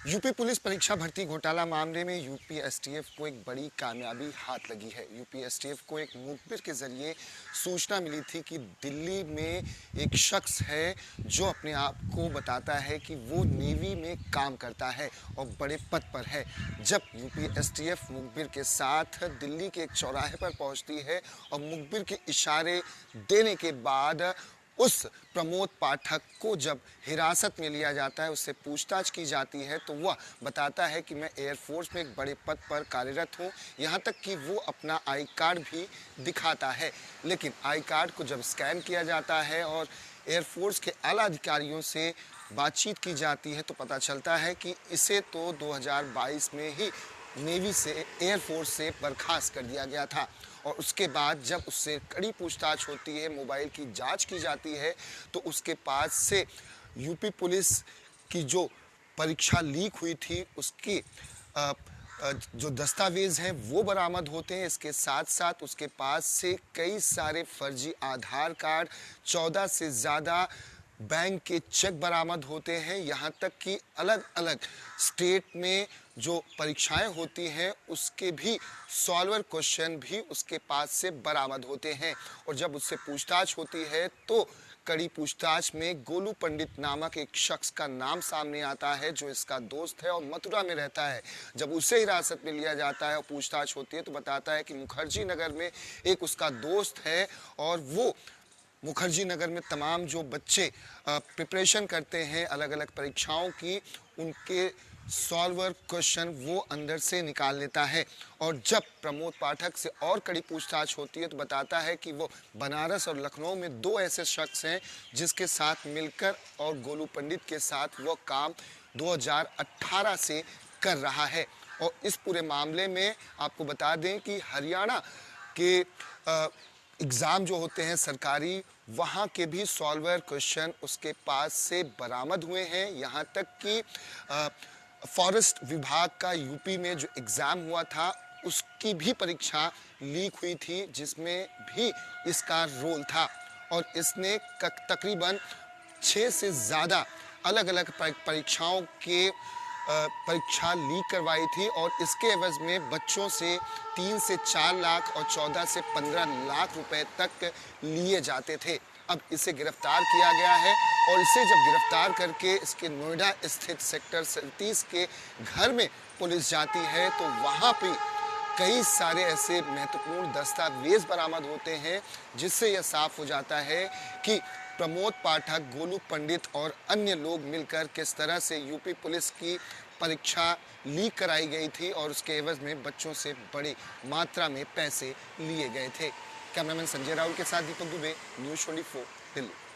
UP police परीक्षा भर्ती घोटाला मामले में यूपी एसटीएफ को एक बड़ी कामयाबी हाथ लगी है। यूपी एसटीएफ को एक मुखबिर के जरिए सूचना मिली थी कि दिल्ली में एक शख्स है जो अपने आप को बताता है कि वो नेवी में काम करता है और बड़े पद पर है। जब यूपी एसटीएफ मुखबिर के साथ दिल्ली के एक चौराहे पर पहुंचती है और मुखबिर के इशारे देने के बाद उस प्रमोद पाठक को जब हिरासत में लिया जाता है, उससे पूछताछ की जाती है, तो वह बताता है कि मैं एयरफोर्स में एक बड़े पद पर कार्यरत हूं। यहां तक कि वो अपना आई कार्ड भी दिखाता है। लेकिन आई कार्ड को जब स्कैन किया जाता है और एयरफोर्स के आला अधिकारियों से बातचीत की जाती है, तो पता चलता है कि इसे तो 2022 में ही नेवी से एयरफोर्स से बर्खास्त कर दिया गया था। और उसके बाद जब उससे कड़ी पूछताछ होती है, मोबाइल की जांच की जाती है, तो उसके पास से यूपी पुलिस की जो परीक्षा लीक हुई थी उसकी जो दस्तावेज हैं वो बरामद होते हैं। इसके साथ साथ उसके पास से कई सारे फर्जी आधार कार्ड, 14 से ज़्यादा बैंक के चेक बरामद होते हैं। यहाँ तक कि अलग अलग स्टेट में जो परीक्षाएं होती हैं उसके भी सॉल्वर क्वेश्चन भी उसके पास से बरामद होते हैं। और जब उससे पूछताछ होती है तो कड़ी पूछताछ में गोलू पंडित नामक एक शख्स का नाम सामने आता है जो इसका दोस्त है और मथुरा में रहता है। जब उसे हिरासत में लिया जाता है और पूछताछ होती है तो बताता है कि मुखर्जी नगर में एक उसका दोस्त है और वो मुखर्जी नगर में तमाम जो बच्चे प्रिपरेशन करते हैं अलग अलग परीक्षाओं की, उनके सॉल्वर क्वेश्चन वो अंदर से निकाल लेता है। और जब प्रमोद पाठक से और कड़ी पूछताछ होती है तो बताता है कि वो बनारस और लखनऊ में दो ऐसे शख्स हैं जिसके साथ मिलकर और गोलू पंडित के साथ वो काम 2018 से कर रहा है। और इस पूरे मामले में आपको बता दें कि हरियाणा के एग्ज़ाम जो होते हैं सरकारी, वहाँ के भी सॉल्वर क्वेश्चन उसके पास से बरामद हुए हैं। यहाँ तक कि फॉरेस्ट विभाग का यूपी में जो एग्ज़ाम हुआ था उसकी भी परीक्षा लीक हुई थी जिसमें भी इसका रोल था। और इसने तकरीबन 6 से ज़्यादा अलग अलग परीक्षाओं के परीक्षा लीक करवाई थी और इसके एवज में बच्चों से 3 से 4 लाख और 14 से 15 लाख रुपए तक लिए जाते थे। अब इसे गिरफ्तार किया गया है और इसे जब गिरफ्तार करके इसके नोएडा स्थित सेक्टर 37 के घर में पुलिस जाती है तो वहाँ पे कई सारे ऐसे महत्वपूर्ण दस्तावेज बरामद होते हैं जिससे यह साफ हो जाता है कि प्रमोद पाठक, गोलू पंडित और अन्य लोग मिलकर किस तरह से यूपी पुलिस की परीक्षा लीक कराई गई थी और उसके एवज में बच्चों से बड़ी मात्रा में पैसे लिए गए थे। कैमरामैन संजय राहुल के साथ दीपक दुबे, न्यूज़ 24, दिल्ली।